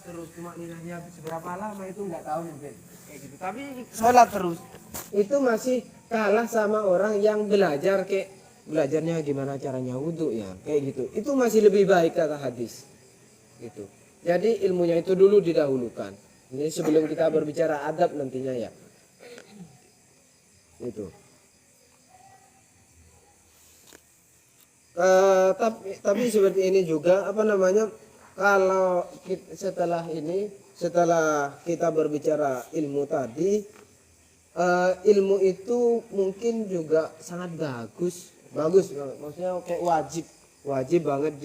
terus cuma ninahnya seberapa lama itu nggak tahu mungkin kayak gitu. Tapi sholat terus itu masih kalah sama orang yang belajar kayak belajarnya gimana caranya wudhu ya kayak gitu. Itu masih lebih baik kata hadis. Gitu. Jadi ilmunya itu dulu didahulukan. Ini sebelum kita berbicara adab nantinya ya. Itu. Tapi seperti ini juga apa namanya kalau setelah kita berbicara ilmu tadi ilmu itu mungkin juga sangat bagus maksudnya kayak wajib banget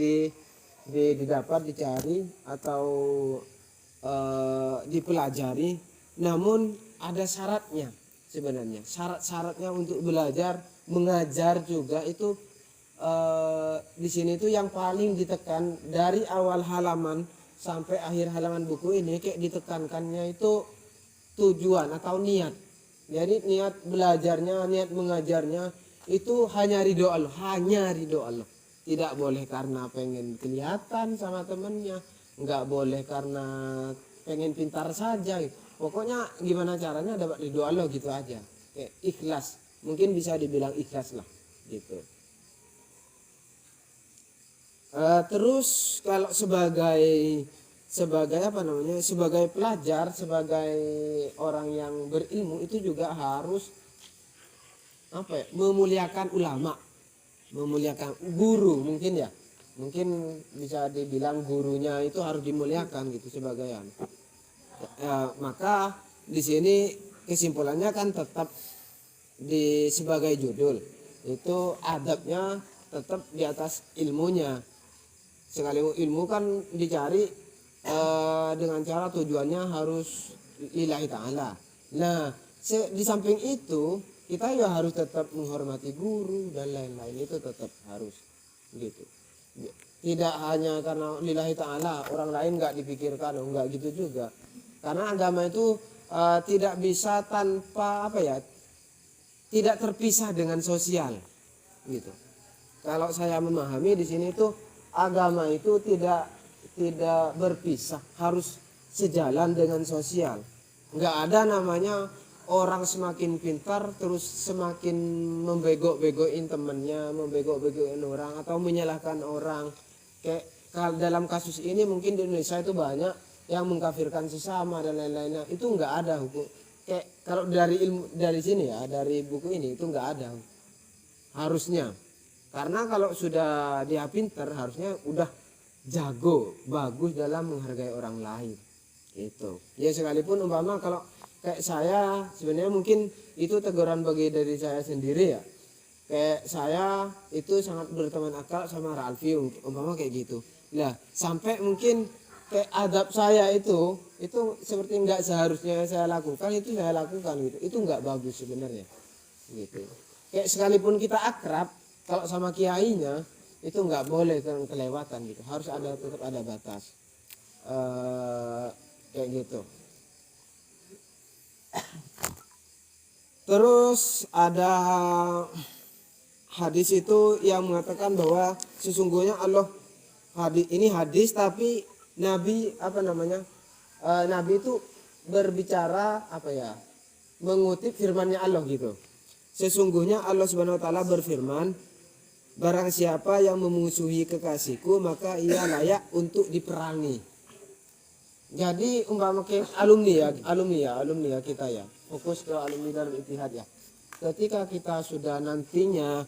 didapat dicari atau dipelajari, namun ada syaratnya sebenarnya. Syaratnya untuk belajar mengajar juga itu di sini tuh yang paling ditekan dari awal halaman sampai akhir halaman buku ini kayak ditekankannya itu tujuan atau niat. Jadi niat belajarnya, niat mengajarnya itu hanya ridho Allah, Tidak boleh karena pengen kelihatan sama temennya, nggak boleh karena pengen pintar saja. Pokoknya gimana caranya dapat ridho Allah gitu aja. Kayak ikhlas, mungkin bisa dibilang ikhlas lah gitu. Terus kalau sebagai pelajar, sebagai orang yang berilmu itu juga harus memuliakan ulama, memuliakan guru mungkin bisa dibilang gurunya itu harus dimuliakan gitu sebagai maka di sini kesimpulannya kan tetap sebagai judul itu adabnya tetap di atas ilmunya. Sekali ilmu kan dicari dengan cara tujuannya harus lillahi ta'ala. Nah di samping itu kita ya harus tetap menghormati guru dan lain-lain, itu tetap harus gitu. Tidak hanya karena lillahi ta'ala, orang lain nggak dipikirkan, enggak gitu juga. Karena agama itu tidak bisa tanpa tidak terpisah dengan sosial gitu. Kalau saya memahami di sini tuh agama itu tidak berpisah, harus sejalan dengan sosial. Nggak ada namanya orang semakin pintar terus semakin membego-begoin temennya, membego-begoin orang atau menyalahkan orang. Kayak dalam kasus ini mungkin di Indonesia itu banyak yang mengkafirkan sesama dan lain-lainnya. Itu nggak ada hukum. Kayak kalau dari sini ya, dari buku ini itu nggak ada harusnya. Karena kalau sudah dia pintar harusnya udah jago, bagus dalam menghargai orang lain. Itu. Ya sekalipun umpama kalau kayak saya sebenarnya mungkin itu teguran bagi dari saya sendiri ya. Kayak saya itu sangat berteman akal sama Ralfi umpama kayak gitu. Nah, sampai mungkin kayak adab saya itu seperti nggak seharusnya saya lakukan itu saya lakukan gitu. Itu nggak bagus sebenarnya. Gitu. Kayak sekalipun kita akrab kalau sama kiainya itu nggak boleh kelewatan gitu, harus tetap ada batas kayak gitu. Terus ada hadis itu yang mengatakan bahwa sesungguhnya Allah ini hadis tapi Nabi Nabi itu berbicara mengutip firman-Nya Allah gitu. Sesungguhnya Allah Subhanahu wa taala berfirman, barang siapa yang memusuhi kekasihku maka ia layak untuk diperangi. Jadi umpama alumni ya kita ya, fokus ke alumni Darul Ittihad ya. Ketika kita sudah nantinya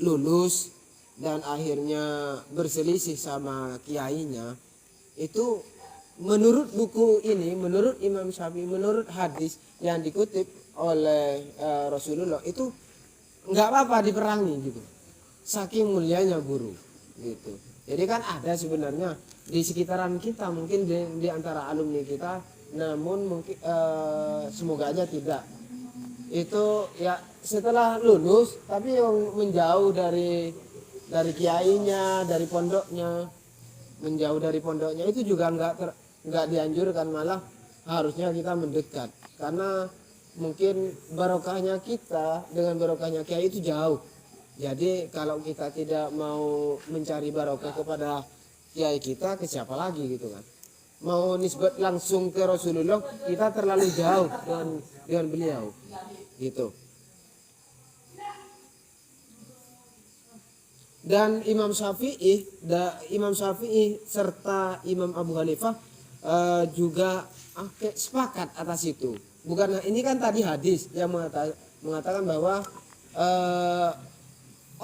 lulus dan akhirnya berselisih sama kiainya, itu menurut buku ini, menurut Imam Syafi'i, menurut hadis yang dikutip oleh Rasulullah itu nggak apa-apa diperangi gitu, saking mulianya guru gitu. Jadi kan ada sebenarnya di sekitaran kita mungkin di antara alumni kita, namun mungkin semoga aja tidak, itu ya setelah lulus tapi yang menjauh dari kiainya, dari pondoknya, menjauh dari pondoknya itu juga nggak dianjurkan, malah harusnya kita mendekat karena mungkin barokahnya kita dengan barokahnya kiai itu jauh. Jadi kalau kita tidak mau mencari barokah kepada kiai kita, ke siapa lagi gitu kan. mau nisbat langsung ke Rasulullah, kita terlalu jauh dengan beliau gitu. Dan Imam Syafi'i serta Imam Abu Hanifah juga sepakat atas itu. Bukan, ini kan tadi hadis yang mengatakan bahwa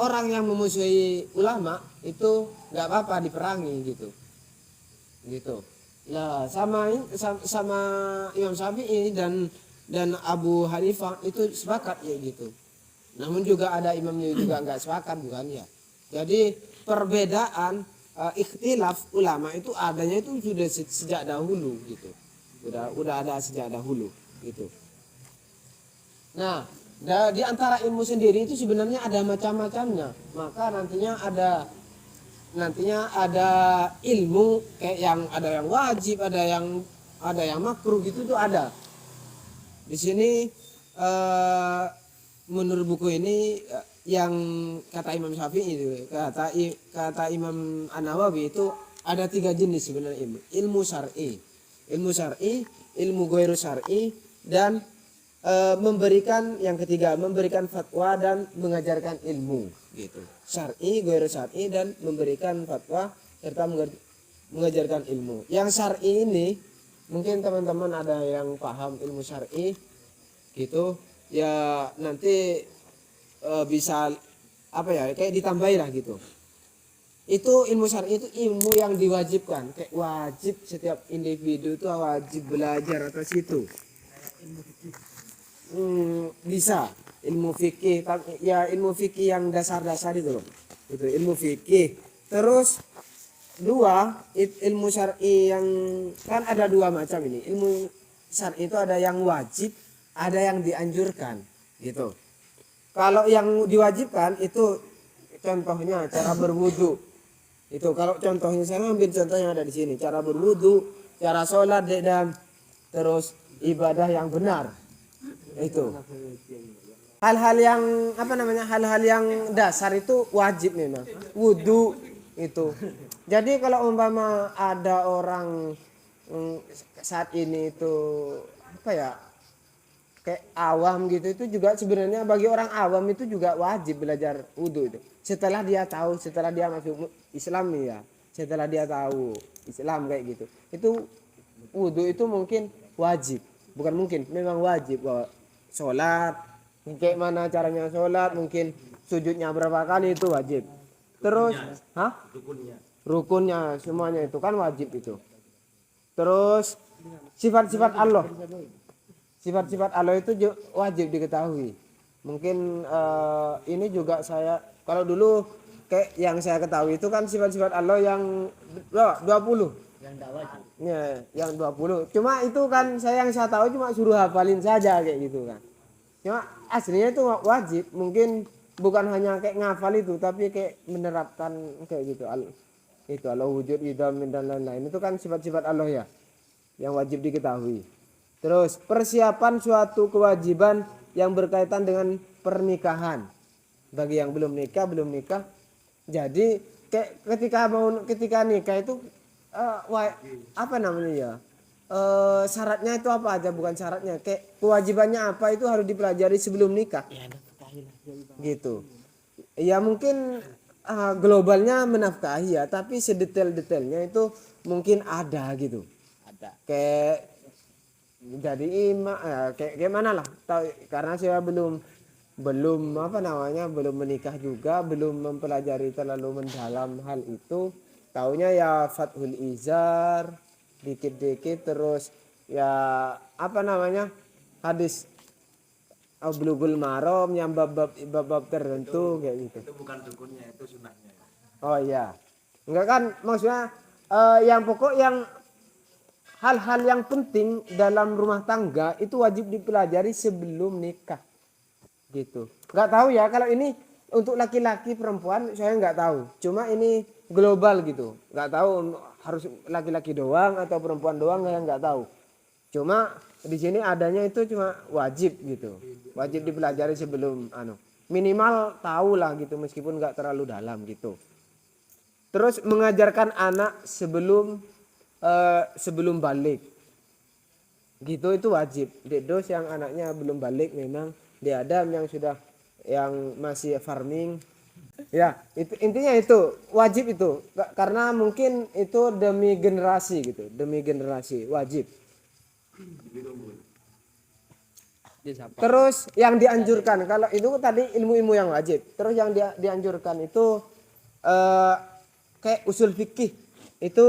orang yang memusuhi ulama itu nggak apa-apa diperangi gitu. Nah, sama Imam Syafi'i dan Abu Hanifah itu sepakat ya gitu. Namun juga ada imamnya juga nggak sepakat, bukan ya. Jadi perbedaan ikhtilaf ulama itu adanya itu sudah sejak dahulu gitu. Udah ada sejak dahulu gitu. Nah, di antara ilmu sendiri itu sebenarnya ada macam-macamnya. Maka nantinya ada ilmu kayak ada yang wajib, ada yang makruh gitu tuh ada. Di sini menurut buku ini yang kata Imam Syafi'i itu, kata Imam An-Nawawi itu ada 3 jenis sebenarnya ilmu syar'i, ilmu ghairu syar'i, dan yang ketiga memberikan fatwa dan mengajarkan ilmu gitu. Syar'i, ghairu syar'i, dan memberikan fatwa serta mengajarkan ilmu. Yang syar'i ini mungkin teman-teman ada yang paham ilmu syar'i gitu ya, nanti bisa kayak ditambahin lah gitu. Itu ilmu syar'i itu ilmu yang diwajibkan, kayak wajib setiap individu itu wajib belajar atas itu. Bisa ilmu fikih ya, ilmu fikih yang dasar-dasar itu loh, itu ilmu fikih. Terus ilmu syar'i yang kan ada 2 macam ini. Ilmu syar'i itu ada yang wajib, ada yang dianjurkan gitu. Kalau yang diwajibkan itu contohnya cara berwudu. Itu kalau contohnya saya ambil contoh yang ada di sini, cara berwudu, cara sholat, dan terus ibadah yang benar. Itu hal-hal yang hal-hal yang dasar itu wajib memang. Wudu itu. Jadi kalau umpama ada orang saat ini itu kayak awam gitu, itu juga sebenarnya bagi orang awam itu juga wajib belajar wudu itu. Setelah dia masuk Islam ya, setelah dia tahu Islam kayak gitu. Itu wudu itu mungkin wajib, memang wajib. Bahwa sholat, kayak mana caranya sholat, mungkin sujudnya berapa kali itu wajib. Terus, rukunnya semuanya itu kan wajib itu. Terus sifat-sifat Allah. Sifat-sifat Allah itu wajib diketahui. Mungkin ini juga saya, kalau dulu kayak yang saya ketahui itu kan sifat-sifat Allah yang 20. Yang enggak wajib. Ya, yang 20. Cuma itu kan yang saya tahu cuma suruh hafalin saja kayak gitu kan. Cuma aslinya itu wajib. Mungkin bukan hanya kayak ngafal itu, tapi kayak menerapkan kayak gitu. Itu Allah wujud, idam, dan lain-lain. Itu kan sifat-sifat Allah ya, yang wajib diketahui. Terus persiapan suatu kewajiban yang berkaitan dengan pernikahan bagi yang belum nikah. Jadi ketika nikah itu syaratnya itu apa aja, bukan syaratnya, kayak kewajibannya apa itu harus dipelajari sebelum nikah. Gitu. Ya mungkin globalnya menafkahi ya, tapi sedetail-detailnya itu mungkin ada gitu. Ada. Kayak jadi kayak mana lah, karena saya belum menikah juga, belum mempelajari terlalu mendalam hal itu. Taunya ya Fathul Izar dikit-dikit, terus ya hadis Bulughul Maram yang bab tertentu kayak gitu. Itu bukan dukunnya, itu sunahnya. Oh iya, enggak kan, maksudnya yang pokok yang hal-hal yang penting dalam rumah tangga itu wajib dipelajari sebelum nikah gitu. Nggak tahu ya kalau ini untuk laki-laki perempuan, saya nggak tahu. Cuma ini global gitu, nggak tahu harus laki-laki doang atau perempuan doang, yang nggak tahu. Cuma di sini adanya itu cuma wajib gitu, wajib dipelajari sebelum minimal tahu lah gitu, meskipun nggak terlalu dalam gitu. Terus mengajarkan anak sebelum sebelum balik gitu, itu wajib. Dedos yang anaknya belum balik memang, diadam yang sudah, yang masih farming ya, itu intinya itu wajib itu. Karena mungkin itu demi generasi gitu, demi generasi wajib. Terus yang dianjurkan, kalau itu tadi ilmu-ilmu yang wajib, terus yang dianjurkan itu kayak usul fikih itu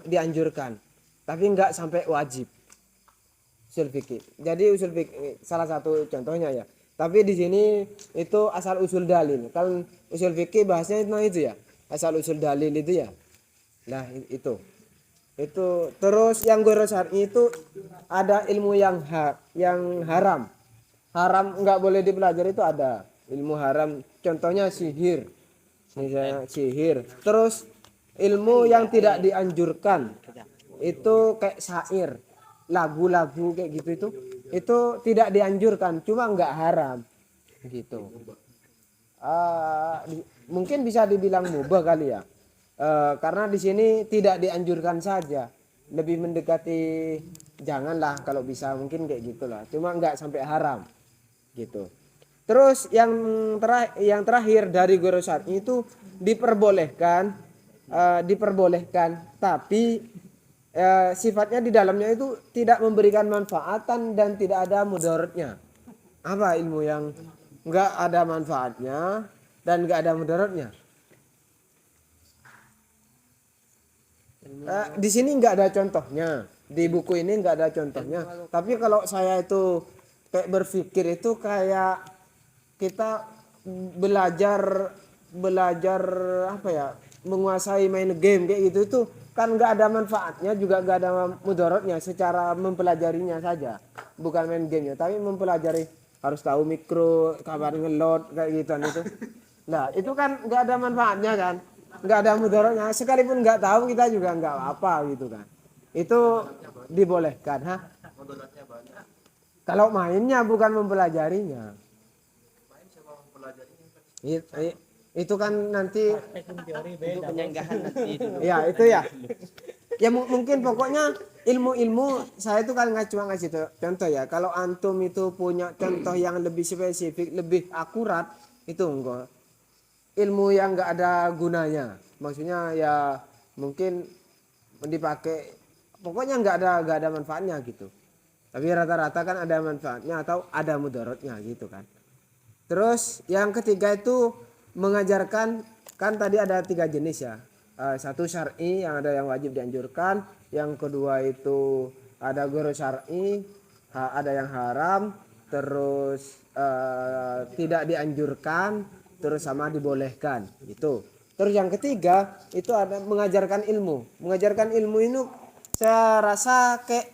dianjurkan, tapi nggak sampai wajib usul fikih. Jadi usul fikih salah satu contohnya ya. Tapi di sini itu asal usul dalil. Kan usul fikih bahasnya itu ya, asal usul dalil itu ya. Nah itu. Itu terus yang ghairu syar'i itu ada ilmu yang haram. Haram nggak boleh dipelajari itu ada ilmu haram. Contohnya sihir. Misalnya sihir. Terus ilmu yang tidak dianjurkan itu kayak syair, lagu-lagu kayak gitu, itu tidak dianjurkan, cuma nggak haram gitu. Mungkin bisa dibilang mubah kali ya, karena di sini tidak dianjurkan saja, lebih mendekati janganlah kalau bisa, mungkin kayak gitulah, cuma nggak sampai haram gitu. Terus yang terakhir dari ghairu syar'i itu diperbolehkan, tapi sifatnya di dalamnya itu tidak memberikan manfaatan dan tidak ada mudaratnya. Apa ilmu yang nggak ada manfaatnya dan nggak ada mudaratnya? Di sini nggak ada contohnya, di buku ini nggak ada contohnya. Tapi kalau saya itu kayak berpikir itu kayak kita belajar apa ya, menguasai main game kayak gitu itu kan nggak ada manfaatnya juga nggak ada mudaratnya secara mempelajarinya saja, bukan main gamenya tapi mempelajari, harus tahu mikro, kabar ngelot kayak gitu itu. Nah itu kan nggak ada manfaatnya kan, nggak ada mudaratnya, sekalipun nggak tahu kita juga nggak apa gitu kan, itu dibolehkan. Kalau mainnya bukan mempelajarinya, itu kan nanti ya itu ya. Ya mungkin pokoknya ilmu-ilmu saya itu kan cuma ngasih contoh ya. Kalau antum itu punya contoh yang lebih spesifik, lebih akurat, itu enggak ilmu yang enggak ada gunanya. Maksudnya ya mungkin dipakai, pokoknya enggak ada manfaatnya gitu. Tapi rata-rata kan ada manfaatnya atau ada mudaratnya gitu kan. Terus yang ketiga itu mengajarkan, kan tadi ada 3 jenis ya. Satu syar'i yang ada yang wajib dianjurkan, yang kedua itu ada ghairu syar'i, ada yang haram, terus tidak dianjurkan, terus sama dibolehkan gitu. Terus yang ketiga itu ada mengajarkan ilmu. Mengajarkan ilmu ini saya rasa kayak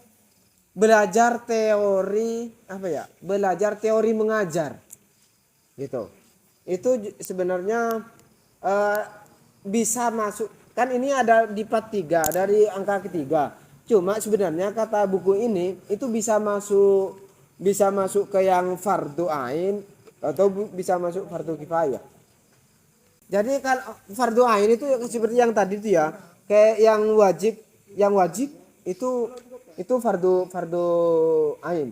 belajar teori apa ya? Belajar teori mengajar gitu. Itu sebenarnya bisa masuk, kan ini ada di part 3 dari angka ketiga. Cuma sebenarnya kata buku ini itu bisa masuk ke yang fardu ain atau bisa masuk fardu kifayah. Jadi kalau fardu ain itu seperti yang tadi itu ya, kayak yang wajib itu fardu ain.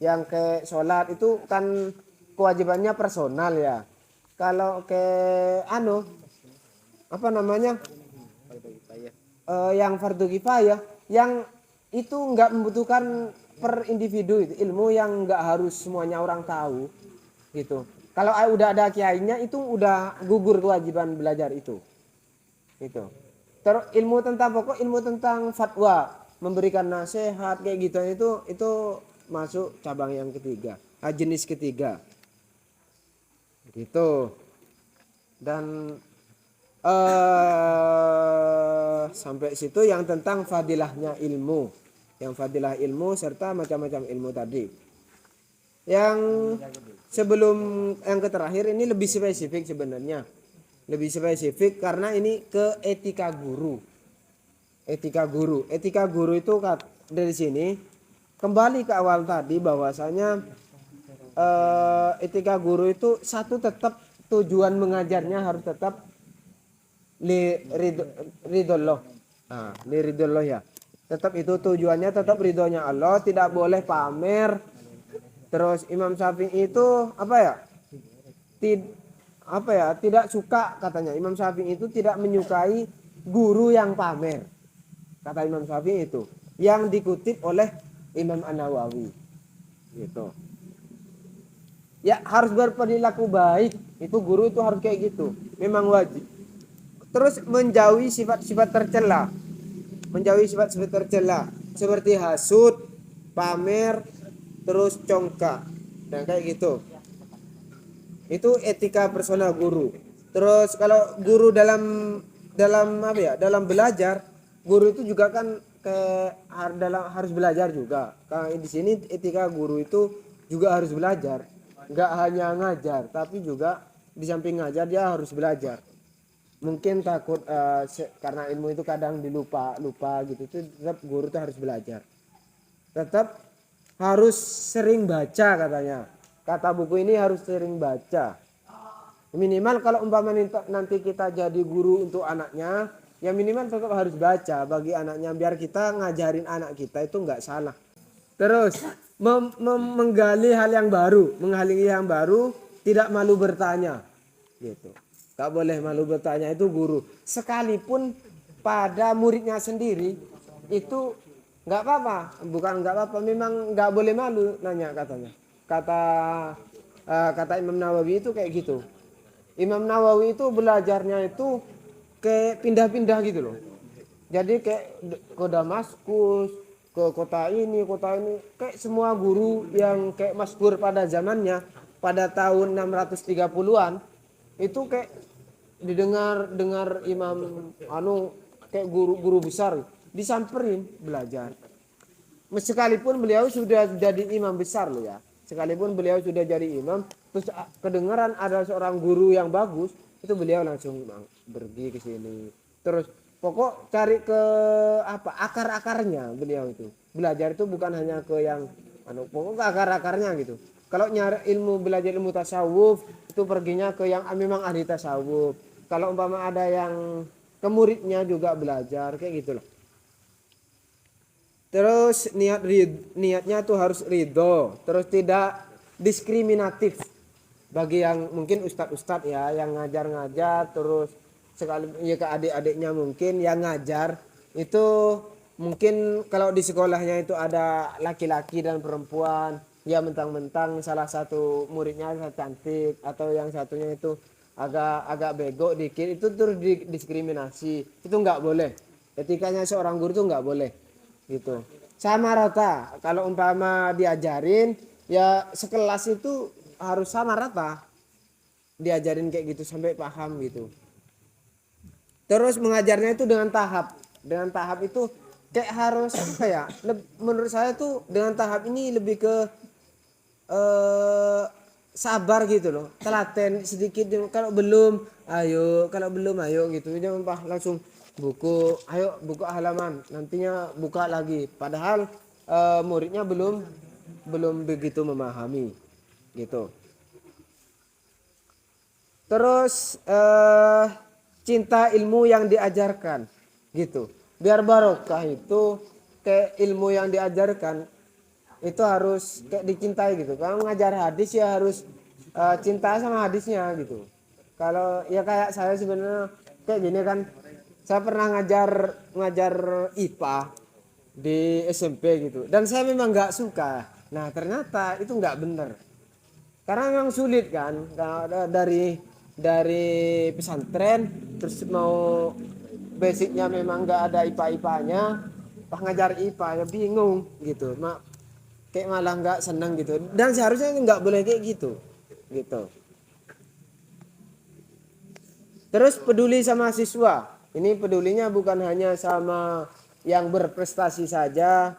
Yang kayak sholat itu kan kewajibannya personal ya. Kalau ke apa namanya, yang fardu kifayah yang itu nggak membutuhkan per individu, itu ilmu yang nggak harus semuanya orang tahu gitu. Kalau udah ada kiainya itu udah gugur kewajiban belajar itu. Terus ilmu tentang pokok, ilmu tentang fatwa, memberikan nasihat kayak gitu, itu masuk cabang yang ketiga, jenis ketiga gitu. Dan sampai situ yang tentang fadilahnya ilmu, yang fadilah ilmu serta macam-macam ilmu tadi. Yang sebelum yang terakhir ini lebih spesifik sebenarnya, lebih spesifik karena ini ke etika guru. Etika guru itu dari sini kembali ke awal tadi bahwasanya etika guru itu satu, tetap tujuan mengajarnya harus tetap li ridollah ya, tetap itu tujuannya tetap ridhonya Allah, tidak boleh pamer. Terus Imam Syafi'i itu apa ya? Tidak suka katanya. Imam Syafi'i itu tidak menyukai guru yang pamer. Kata Imam Syafi'i itu yang dikutip oleh Imam An-Nawawi. Gitu. Ya harus berperilaku baik. Itu guru itu harus kayak gitu. Memang wajib. Terus menjauhi sifat-sifat tercela. Menjauhi sifat-sifat tercela seperti hasud, pamer, terus congkak. Dan kayak gitu. Itu etika personal guru. Terus kalau guru dalam apa ya? Dalam belajar, guru itu juga kan harus belajar juga. Karena di sini etika guru itu juga harus belajar. Enggak hanya ngajar, tapi juga di samping ngajar dia harus belajar. Mungkin takut karena ilmu itu kadang lupa gitu. Itu tetap guru itu harus belajar. Tetap harus sering baca katanya. Kata buku ini harus sering baca. Minimal kalau umpama nanti kita jadi guru untuk anaknya, ya minimal tetap harus baca bagi anaknya biar kita ngajarin anak kita itu nggak salah. Terus menggali hal yang baru, tidak malu bertanya, gitu. Gak boleh malu bertanya itu guru. Sekalipun pada muridnya sendiri itu nggak apa-apa, bukan nggak apa-apa, memang nggak boleh malu nanya katanya. Kata Imam Nawawi itu kayak gitu. Imam Nawawi itu belajarnya itu kayak pindah-pindah gitu loh. Jadi kayak ke Damaskus, ke kota ini, kayak semua guru yang kayak masyhur pada zamannya pada tahun 630-an itu kayak dengar Imam kayak guru besar disamperin belajar. Sekalipun beliau sudah jadi imam besar loh ya. Sekalipun beliau sudah jadi imam, terus kedengaran ada seorang guru yang bagus, itu beliau langsung pergi ke sini. Terus pokok cari ke akar-akarnya beliau itu. Belajar itu bukan hanya ke yang pokok ke akar-akarnya gitu. Kalau nyari belajar ilmu tasawuf, itu perginya ke yang memang ahli tasawuf. Kalau umpama ada yang ke muridnya juga belajar kayak gitulah. Terus niatnya tuh harus ridho, terus tidak diskriminatif bagi yang mungkin ustadz ya yang ngajar terus sekali ya ke adik-adiknya mungkin yang ngajar itu mungkin kalau di sekolahnya itu ada laki-laki dan perempuan ya mentang-mentang salah satu muridnya cantik atau yang satunya itu agak bego dikit itu terus diskriminasi itu nggak boleh. Etikanya seorang guru itu nggak boleh. Gitu sama rata kalau umpama diajarin ya sekelas itu harus sama rata diajarin kayak gitu sampai paham gitu. Terus mengajarnya itu dengan tahap itu kayak harus apa ya menurut saya tuh dengan tahap ini lebih ke sabar gitu loh, telaten sedikit kalau belum ayo gitu jangan langsung buku ayo buka halaman nantinya buka lagi padahal muridnya belum begitu memahami gitu. Terus cinta ilmu yang diajarkan gitu biar barokah itu kayak ilmu yang diajarkan itu harus kayak dicintai gitu. Kalau ngajar hadis ya harus cinta sama hadisnya gitu. Kalau ya kayak saya sebenarnya kayak gini kan saya pernah ngajar IPA di SMP gitu dan saya memang nggak suka. Nah ternyata itu nggak bener karena memang sulit kan dari pesantren terus mau basicnya memang nggak ada IPA-IPA-nya pas ngajar IPA ya bingung gitu kayak malah nggak seneng gitu dan seharusnya nggak boleh kayak gitu. Terus peduli sama siswa. Ini pedulinya bukan hanya sama yang berprestasi saja,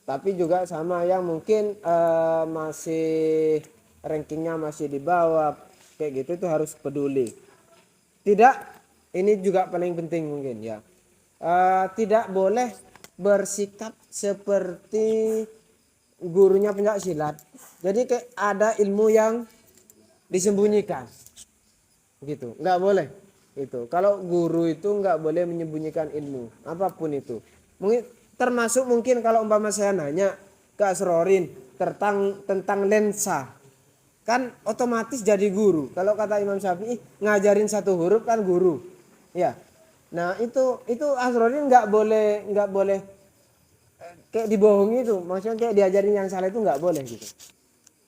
tapi juga sama yang mungkin masih rankingnya masih di bawah, kayak gitu itu harus peduli. Tidak, ini juga paling penting mungkin ya. Tidak boleh bersikap seperti gurunya pencak silat. Jadi kayak ada ilmu yang disembunyikan, gitu, nggak boleh. Itu kalau guru itu nggak boleh menyembunyikan ilmu apapun itu. Mungkin termasuk mungkin kalau umpama saya nanya ke Asrorin tentang lensa, kan otomatis jadi guru. Kalau kata Imam Syafi'i, ngajarin satu huruf kan guru, ya. Nah itu Asrorin nggak boleh kayak dibohongi itu, maksudnya kayak diajarin yang salah itu nggak boleh gitu.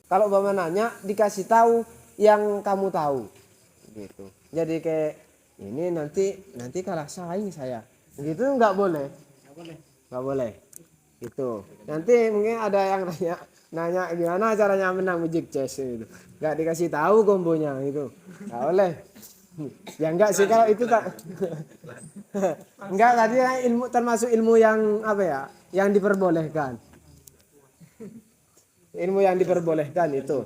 Kalau umpama nanya dikasih tahu yang kamu tahu, gitu. Jadi kayak ini nanti kalah saing saya, gitu nggak boleh, nggak boleh. Gitu. Nanti mungkin ada yang nanya gimana caranya menang Magic Chess itu. Nggak dikasih tahu kombonya itu. Nggak boleh. Ya enggak sih kalau itu tak. Enggak, tadi kan ilmu termasuk ilmu yang apa ya? Yang diperbolehkan. Ilmu yang diperbolehkan itu.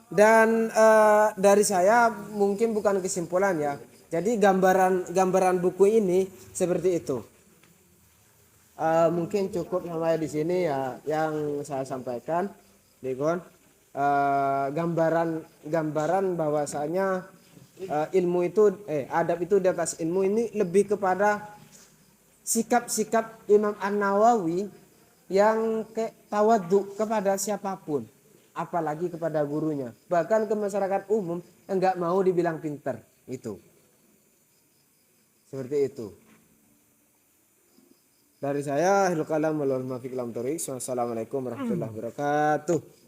Dan dari saya mungkin bukan kesimpulan ya. Jadi gambaran buku ini seperti itu. Mungkin cukup sampai di sini ya yang saya sampaikan, Dekon. Gambaran bahwasanya ilmu itu adab itu di atas ilmu ini lebih kepada sikap-sikap Imam An-Nawawi yang tawadhu kepada siapapun, apalagi kepada gurunya, bahkan ke masyarakat umum enggak mau dibilang pinter. Itu seperti itu. Dari saya, Hilul Kalam wal Wassalamualaikum warahmatullahi wabarakatuh.